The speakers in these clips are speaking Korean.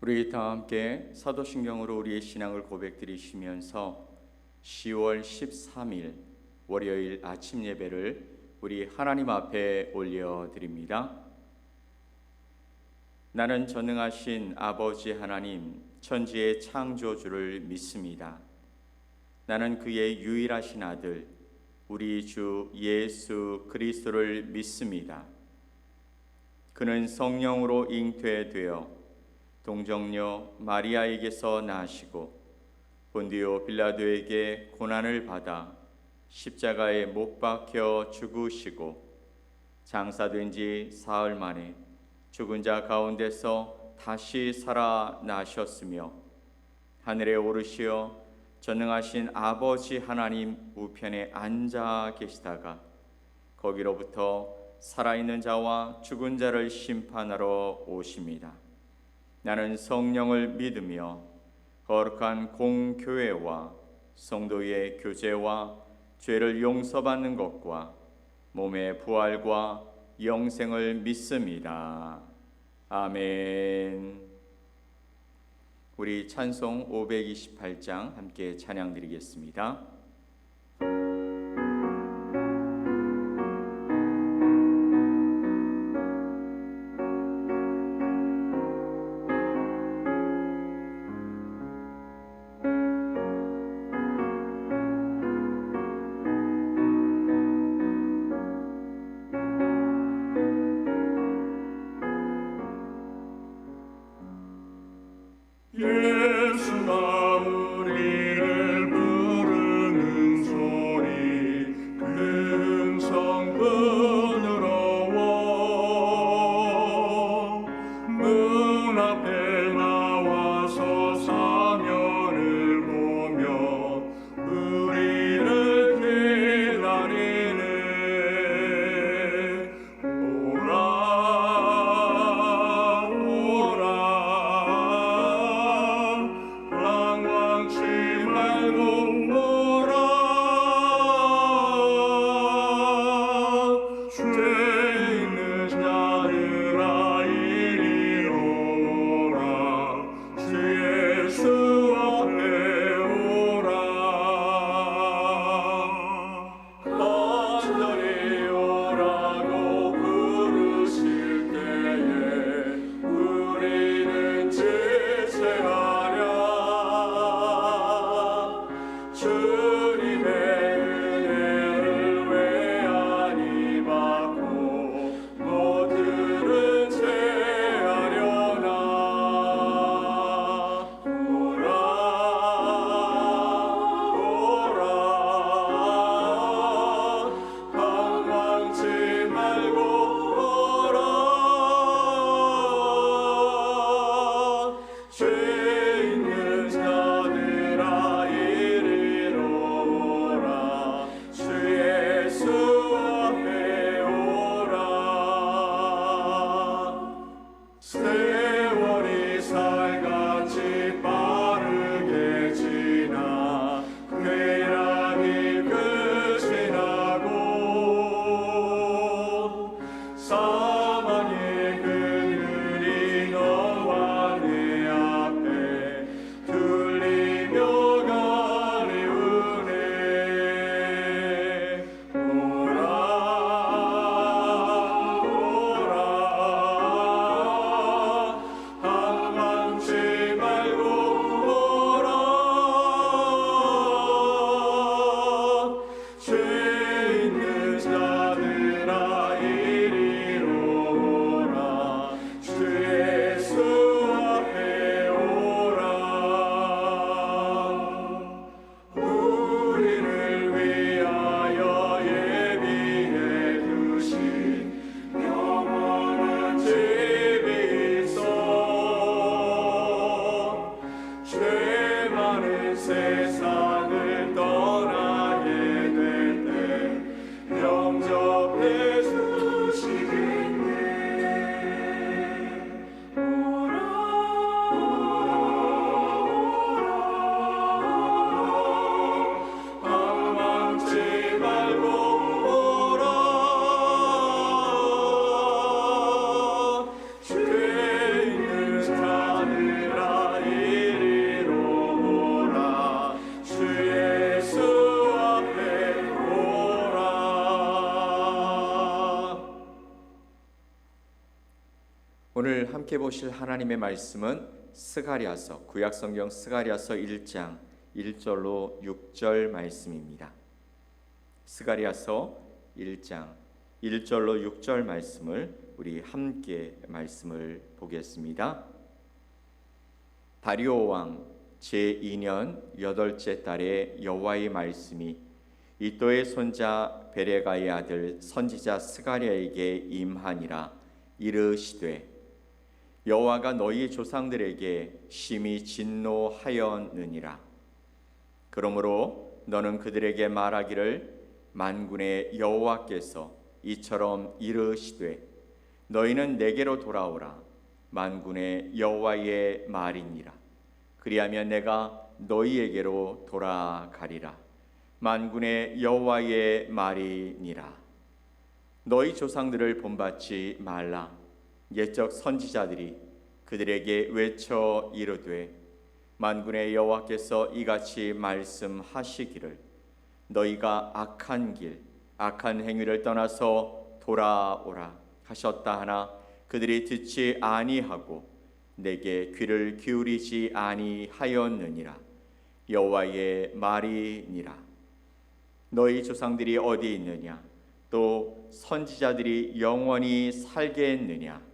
우리 다 함께 사도신경으로 우리의 신앙을 고백드리시면서 10월 13일 월요일 아침 예배를 우리 하나님 앞에 올려드립니다. 나는 전능하신 아버지 하나님 천지의 창조주를 믿습니다. 나는 그의 유일하신 아들 우리 주 예수 그리스도를 믿습니다. 그는 성령으로 잉태되어 동정녀 마리아에게서 나시고 본디오 빌라도에게 고난을 받아 십자가에 못 박혀 죽으시고 장사된 지 사흘 만에 죽은 자 가운데서 다시 살아나셨으며 하늘에 오르시어 전능하신 아버지 하나님 우편에 앉아 계시다가 거기로부터 살아있는 자와 죽은 자를 심판하러 오십니다. 나는 성령을 믿으며 거룩한 공교회와 성도의 교제와 죄를 용서받는 것과 몸의 부활과 영생을 믿습니다. 아멘. 우리 찬송 528장 함께 찬양 드리겠습니다. 예수가 우리를 부르네 오늘 함께 보실 하나님의 말씀은 스가랴서, 구약성경 스가랴서 1장 1절로 6절 말씀입니다. 스가랴서 1장 1절로 6절 말씀을 우리 함께 말씀을 보겠습니다. 다리오 왕 제2년 8째 달에 여호와의 말씀이 이도의 손자 베레가의 아들 선지자 스가랴에게 임하니라. 이르시되 여호와가 너희 조상들에게 심히 진노하였느니라. 그러므로 너는 그들에게 말하기를 만군의 여호와께서 이처럼 이르시되 너희는 내게로 돌아오라. 만군의 여호와의 말이니라. 그리하면 내가 너희에게로 돌아가리라. 만군의 여호와의 말이니라. 너희 조상들을 본받지 말라. 옛적 선지자들이 그들에게 외쳐 이르되 만군의 여호와께서 이같이 말씀하시기를 너희가 악한 길 악한 행위를 떠나서 돌아오라 하셨다 하나 그들이 듣지 아니하고 내게 귀를 기울이지 아니하였느니라. 여호와의 말이니라. 너희 조상들이 어디 있느냐? 또 선지자들이 영원히 살겠느냐?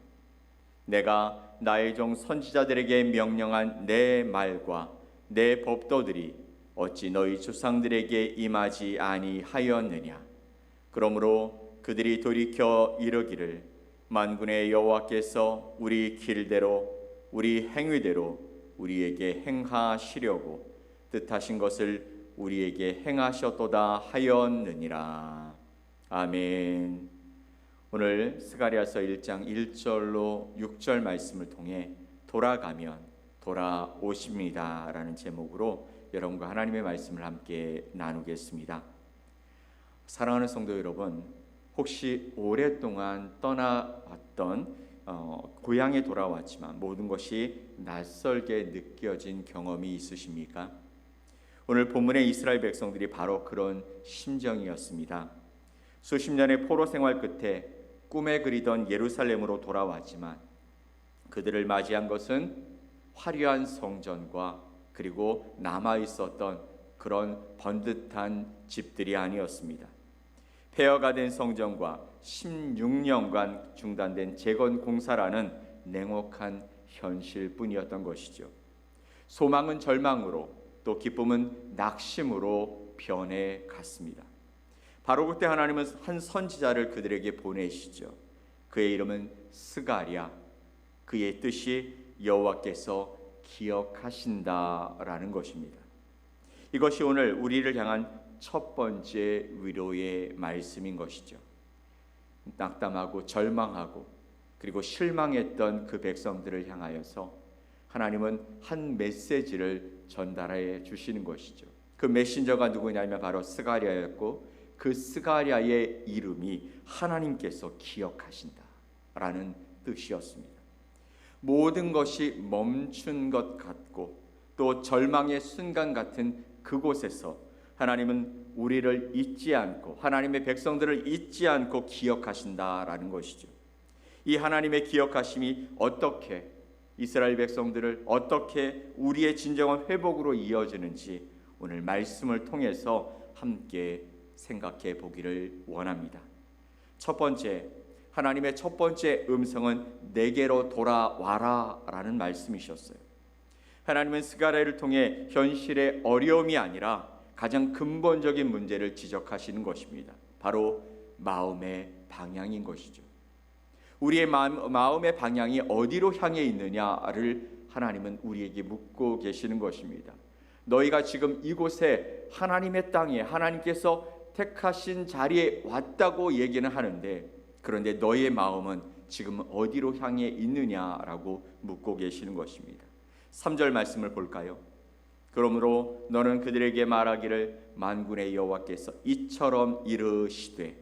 내가 나의 종 선지자들에게 명령한 내 말과 내 법도들이 어찌 너희 조상들에게 임하지 아니하였느냐? 그러므로 그들이 돌이켜 이르기를 만군의 여호와께서 우리 길대로 우리 행위대로 우리에게 행하시려고 뜻하신 것을 우리에게 행하셨도다 하였느니라. 아멘. 오늘 스가랴서 1장 1절로 6절 말씀을 통해 돌아가면 돌아오십니다 라는 제목으로 여러분과 하나님의 말씀을 함께 나누겠습니다. 사랑하는 성도 여러분, 혹시 오랫동안 떠나왔던 고향에 돌아왔지만 모든 것이 낯설게 느껴진 경험이 있으십니까? 오늘 본문의 이스라엘 백성들이 바로 그런 심정이었습니다. 수십 년의 포로 생활 끝에 꿈에 그리던 예루살렘으로 돌아왔지만 그들을 맞이한 것은 화려한 성전과 그리고 남아있었던 그런 번듯한 집들이 아니었습니다. 폐허가 된 성전과 16년간 중단된 재건 공사라는 냉혹한 현실뿐이었던 것이죠. 소망은 절망으로 또 기쁨은 낙심으로 변해갔습니다. 바로 그때 하나님은 한 선지자를 그들에게 보내시죠. 그의 이름은 스가랴. 그의 뜻이 여호와께서 기억하신다라는 것입니다. 이것이 오늘 우리를 향한 첫 번째 위로의 말씀인 것이죠. 낙담하고 절망하고 그리고 실망했던 그 백성들을 향하여서 하나님은 한 메시지를 전달해 주시는 것이죠. 그 메신저가 누구냐면 바로 스가랴였고 그 스가랴의 이름이 하나님께서 기억하신다라는 뜻이었습니다. 모든 것이 멈춘 것 같고 또 절망의 순간 같은 그곳에서 하나님은 우리를 잊지 않고 하나님의 백성들을 잊지 않고 기억하신다라는 것이죠. 이 하나님의 기억하심이 어떻게 이스라엘 백성들을 어떻게 우리의 진정한 회복으로 이어지는지 오늘 말씀을 통해서 함께 생각해 보기를 원합니다. 첫 번째, 하나님의 첫 번째 음성은 내게로 돌아와라 라는 말씀이셨어요. 하나님은 스가랴를 통해 현실의 어려움이 아니라 가장 근본적인 문제를 지적하시는 것입니다. 바로 마음의 방향인 것이죠. 우리의 마음의 방향이 어디로 향해 있느냐를 하나님은 우리에게 묻고 계시는 것입니다. 너희가 지금 이곳에 하나님의 땅에 하나님께서 택하신 자리에 왔다고 얘기는 하는데 그런데 너희의 마음은 지금 어디로 향해 있느냐라고 묻고 계시는 것입니다. 3절 말씀을 볼까요? 그러므로 너는 그들에게 말하기를 만군의 여호와께서 이처럼 이르시되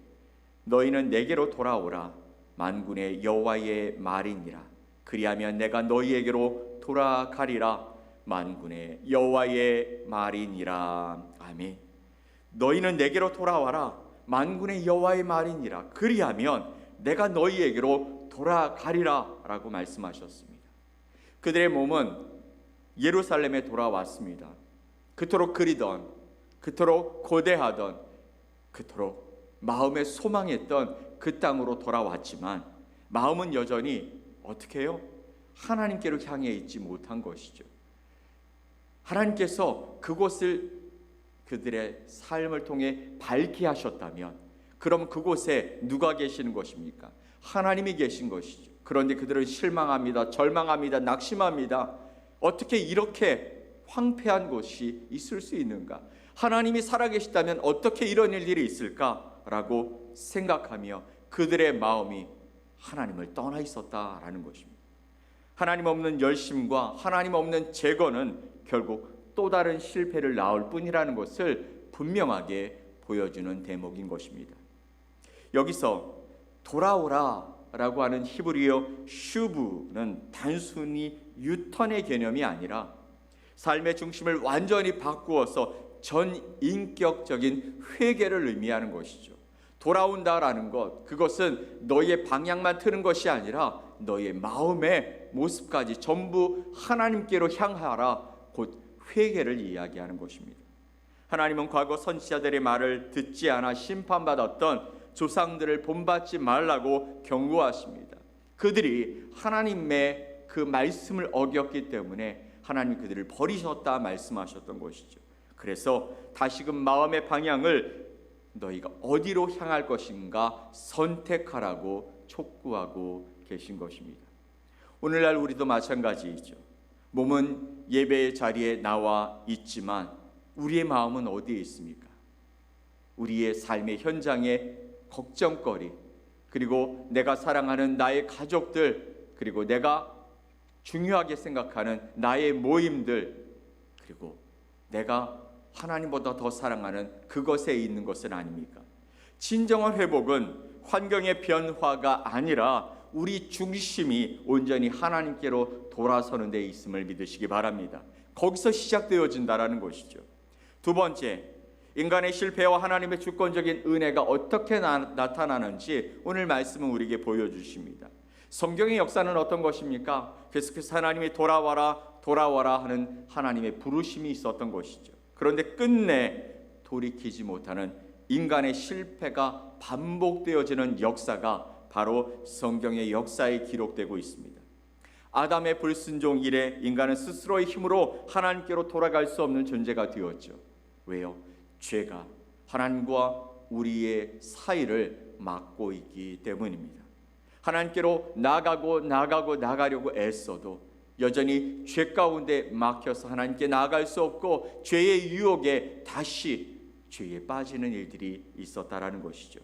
너희는 내게로 돌아오라. 만군의 여호와의 말이니라. 그리하면 내가 너희에게로 돌아가리라. 만군의 여호와의 말이니라. 아멘. 너희는 내게로 돌아와라. 만군의 여호와의 말이니라. 그리하면 내가 너희에게로 돌아가리라 라고 말씀하셨습니다. 그들의 몸은 예루살렘에 돌아왔습니다. 그토록 그리던, 그토록 고대하던, 그토록 마음에 소망했던 그 땅으로 돌아왔지만 마음은 여전히 어떻게 해요? 하나님께로 향해 있지 못한 것이죠. 하나님께서 그곳을 그들의 삶을 통해 밝게 하셨다면 그럼 그곳에 누가 계시는 것입니까? 하나님이 계신 것이죠. 그런데 그들은 실망합니다. 절망합니다. 낙심합니다. 어떻게 이렇게 황폐한 곳이 있을 수 있는가? 하나님이 살아계시다면 어떻게 이런 일들이 있을까라고 생각하며 그들의 마음이 하나님을 떠나 있었다라는 것입니다. 하나님 없는 열심과 하나님 없는 재건은 결국 또 다른 실패를 낳을 뿐이라는 것을 분명하게 보여주는 대목인 것입니다. 여기서 돌아오라 라고 하는 히브리어 슈브는 단순히 유턴의 개념이 아니라 삶의 중심을 완전히 바꾸어서 전인격적인 회개를 의미하는 것이죠. 돌아온다라는 것, 그것은 너의 방향만 트는 것이 아니라 너의 마음의 모습까지 전부 하나님께로 향하라, 곧 회개를 이야기하는 것입니다. 하나님은 과거 선지자들의 말을 듣지 않아 심판받았던 조상들을 본받지 말라고 경고하십니다. 그들이 하나님의 그 말씀을 어겼기 때문에 하나님이 그들을 버리셨다 말씀하셨던 것이죠. 그래서 다시금 마음의 방향을 너희가 어디로 향할 것인가 선택하라고 촉구하고 계신 것입니다. 오늘날 우리도 마찬가지이죠. 몸은 예배의 자리에 나와 있지만 우리의 마음은 어디에 있습니까? 우리의 삶의 현장에 걱정거리, 그리고 내가 사랑하는 나의 가족들, 그리고 내가 중요하게 생각하는 나의 모임들, 그리고 내가 하나님보다 더 사랑하는 그것에 있는 것은 아닙니까? 진정한 회복은 환경의 변화가 아니라 우리 중심이 온전히 하나님께로 돌아서는 데 있음을 믿으시기 바랍니다. 거기서 시작되어진다라는 것이죠. 두 번째, 인간의 실패와 하나님의 주권적인 은혜가 어떻게 나타나는지 오늘 말씀은 우리에게 보여주십니다. 성경의 역사는 어떤 것입니까? 계속해서 하나님이 돌아와라 돌아와라 하는 하나님의 부르심이 있었던 것이죠. 그런데 끝내 돌이키지 못하는 인간의 실패가 반복되어지는 역사가 바로 성경의 역사에 기록되고 있습니다. 아담의 불순종 이래 인간은 스스로의 힘으로 하나님께로 돌아갈 수 없는 존재가 되었죠. 왜요? 죄가 하나님과 우리의 사이를 막고 있기 때문입니다. 하나님께로 나가려고 애써도 여전히 죄 가운데 막혀서 하나님께 나아갈 수 없고 죄의 유혹에 다시 죄에 빠지는 일들이 있었다라는 것이죠.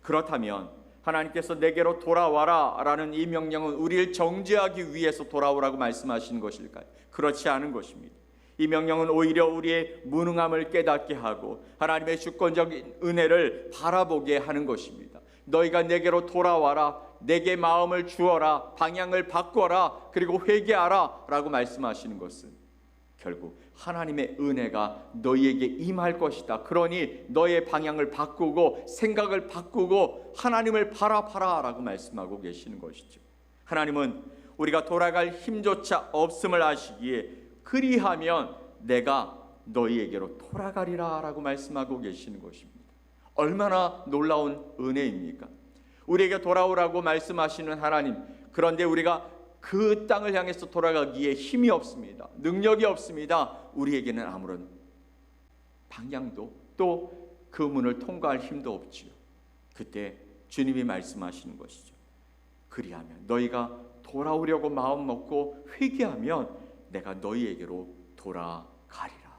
그렇다면 하나님께서 내게로 돌아와라 라는 이 명령은 우리를 정죄하기 위해서 돌아오라고 말씀하시는 것일까요? 그렇지 않은 것입니다. 이 명령은 오히려 우리의 무능함을 깨닫게 하고 하나님의 주권적인 은혜를 바라보게 하는 것입니다. 너희가 내게로 돌아와라, 내게 마음을 주어라, 방향을 바꿔라, 그리고 회개하라 라고 말씀하시는 것은 결국 하나님의 은혜가 너희에게 임할 것이다. 그러니 너의 방향을 바꾸고 생각을 바꾸고 하나님을 바라봐라 라고 말씀하고 계시는 것이죠. 하나님은 우리가 돌아갈 힘조차 없음을 아시기에 그리하면 내가 너희에게로 돌아가리라 라고 말씀하고 계시는 것입니다. 얼마나 놀라운 은혜입니까? 우리에게 돌아오라고 말씀하시는 하나님, 그런데 우리가 그 땅을 향해서 돌아가기에 힘이 없습니다. 능력이 없습니다. 우리에게는 아무런 방향도 또 그 문을 통과할 힘도 없지요. 그때 주님이 말씀하시는 것이죠. 그리하면 너희가 돌아오려고 마음 먹고 회개하면 내가 너희에게로 돌아가리라.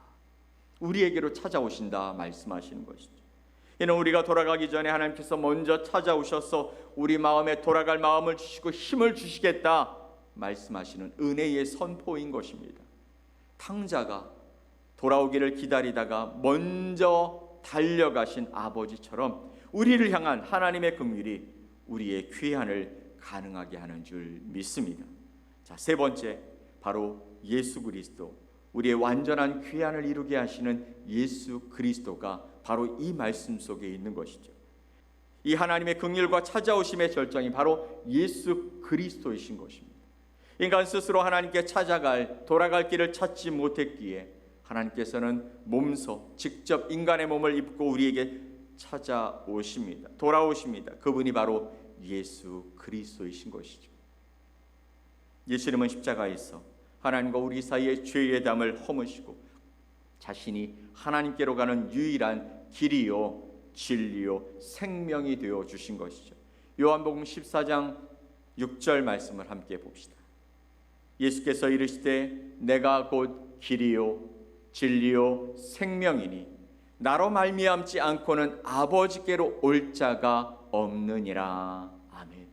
우리에게로 찾아오신다 말씀하시는 것이죠. 이는 우리가 돌아가기 전에 하나님께서 먼저 찾아오셔서 우리 마음에 돌아갈 마음을 주시고 힘을 주시겠다 말씀하시는 은혜의 선포인 것입니다. 탕자가 돌아오기를 기다리다가 먼저 달려가신 아버지처럼 우리를 향한 하나님의 긍휼이 우리의 귀환을 가능하게 하는 줄 믿습니다. 자, 세 번째, 바로 예수 그리스도, 우리의 완전한 귀환을 이루게 하시는 예수 그리스도가 바로 이 말씀 속에 있는 것이죠. 이 하나님의 긍휼과 찾아오심의 절정이 바로 예수 그리스도이신 것입니다. 인간 스스로 하나님께 돌아갈 길을 찾지 못했기에 하나님께서는 몸소 직접 인간의 몸을 입고 우리에게 돌아오십니다. 그분이 바로 예수 그리스도이신 것이죠. 예수님은 십자가에서 하나님과 우리 사이의 죄의 담을 허무시고 자신이 하나님께로 가는 유일한 길이요 진리요 생명이 되어 주신 것이죠. 요한복음 14장 6절 말씀을 함께 봅시다. 예수께서 이르시되 내가 곧 길이요 진리요 생명이니 나로 말미암지 않고는 아버지께로 올 자가 없느니라. 아멘.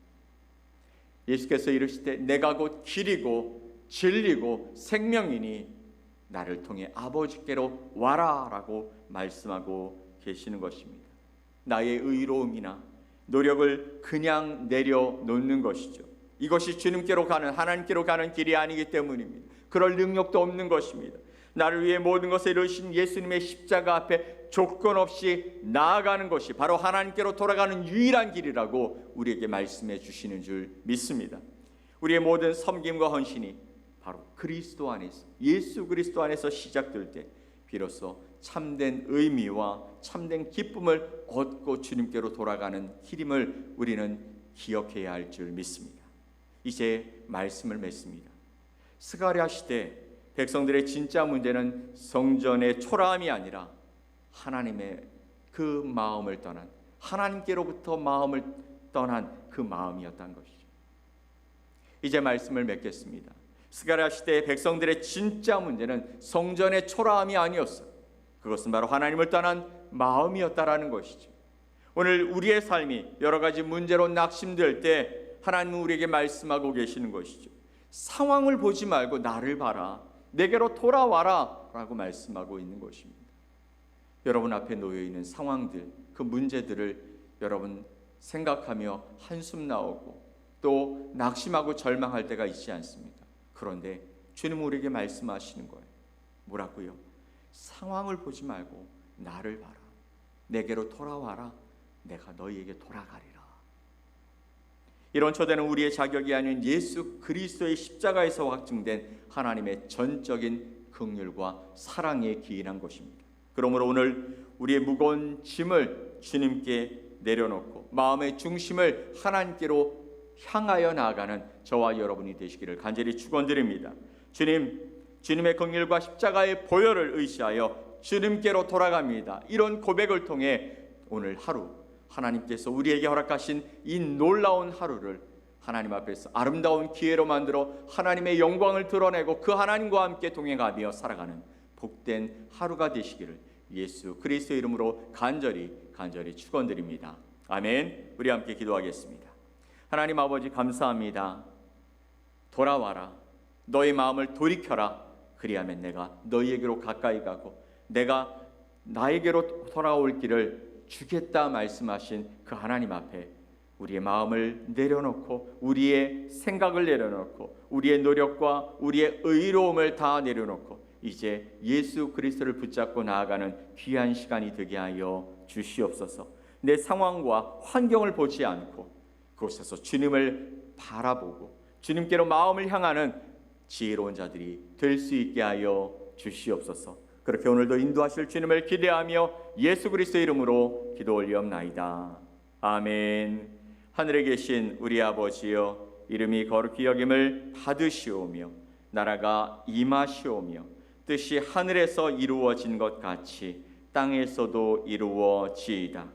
예수께서 이르시되 내가 곧 길이고 진리고 생명이니 나를 통해 아버지께로 와라 라고 말씀하고 계시는 것입니다. 나의 의로움이나 노력을 그냥 내려놓는 것이죠. 이것이 주님께로 가는 하나님께로 가는 길이 아니기 때문입니다. 그럴 능력도 없는 것입니다. 나를 위해 모든 것을 이루신 예수님의 십자가 앞에 조건 없이 나아가는 것이 바로 하나님께로 돌아가는 유일한 길이라고 우리에게 말씀해 주시는 줄 믿습니다. 우리의 모든 섬김과 헌신이 바로 그리스도 안에서 예수 그리스도 안에서 시작될 때 비로소 참된 의미와 참된 기쁨을 얻고 주님께로 돌아가는 길임을 우리는 기억해야 할 줄 믿습니다. 이제 말씀을 맺습니다. 스가랴 시대 백성들의 진짜 문제는 성전의 초라함이 아니라 하나님의 그 마음을 떠난 하나님께로부터 마음을 떠난 그 마음이었다는 것이죠. 이제 말씀을 맺겠습니다. 스가랴 시대의 백성들의 진짜 문제는 성전의 초라함이 아니었어요. 그것은 바로 하나님을 떠난 마음이었다라는 것이죠. 오늘 우리의 삶이 여러 가지 문제로 낙심될 때 하나님은 우리에게 말씀하고 계시는 것이죠. 상황을 보지 말고 나를 봐라, 내게로 돌아와라 라고 말씀하고 있는 것입니다. 여러분 앞에 놓여있는 상황들, 그 문제들을 여러분 생각하며 한숨 나오고 또 낙심하고 절망할 때가 있지 않습니까? 그런데 주님은 우리에게 말씀하시는 거예요. 뭐라고요? 상황을 보지 말고 나를 봐라, 내게로 돌아와라, 내가 너희에게 돌아가리라. 이런 초대는 우리의 자격이 아닌 예수 그리스도의 십자가에서 확증된 하나님의 전적인 긍휼과 사랑에 기인한 것입니다. 그러므로 오늘 우리의 무거운 짐을 주님께 내려놓고 마음의 중심을 하나님께로 향하여 나아가는 저와 여러분이 되시기를 간절히 축원드립니다. 주님의 긍휼과 십자가의 보혈을 의지하여 주님께로 돌아갑니다. 이런 고백을 통해 오늘 하루 하나님께서 우리에게 허락하신 이 놀라운 하루를 하나님 앞에서 아름다운 기회로 만들어 하나님의 영광을 드러내고 그 하나님과 함께 동행하며 살아가는 복된 하루가 되시기를 예수 그리스도의 이름으로 간절히 축원드립니다. 아멘. 우리 함께 기도하겠습니다. 하나님 아버지 감사합니다. 돌아와라, 너의 마음을 돌이켜라. 그리하면 내가 너희에게로 가까이 가고 내가 나에게로 돌아올 길을 주겠다 말씀하신 그 하나님 앞에 우리의 마음을 내려놓고 우리의 생각을 내려놓고 우리의 노력과 우리의 의로움을 다 내려놓고 이제 예수 그리스도를 붙잡고 나아가는 귀한 시간이 되게 하여 주시옵소서. 내 상황과 환경을 보지 않고 그곳에서 주님을 바라보고 주님께로 마음을 향하는 지혜로운 자들이 될 수 있게 하여 주시옵소서. 그렇게 오늘도 인도하실 주님을 기대하며 예수 그리스도의 이름으로 기도 올리옵나이다. 아멘. 하늘에 계신 우리 아버지여, 이름이 거룩히 여김을 받으시오며 나라가 임하시오며 뜻이 하늘에서 이루어진 것 같이 땅에서도 이루어지이다.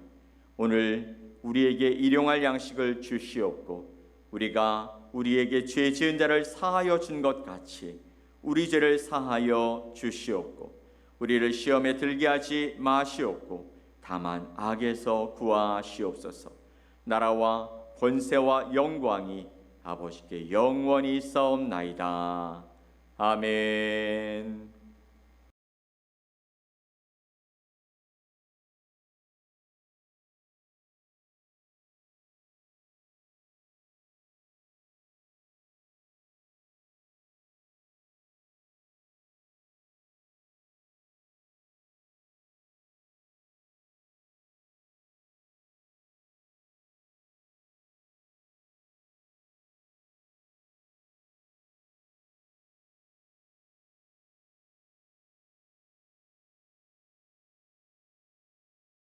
오늘 우리에게 일용할 양식을 주시옵고 우리가 우리에게 죄 지은 자를 사하여 준 것 같이 우리 죄를 사하여 주시옵고 우리를 시험에 들게 하지 마시옵고 다만 악에서 구하시옵소서. 나라와 권세와 영광이 아버지께 영원히 있사옵나이다. 아멘.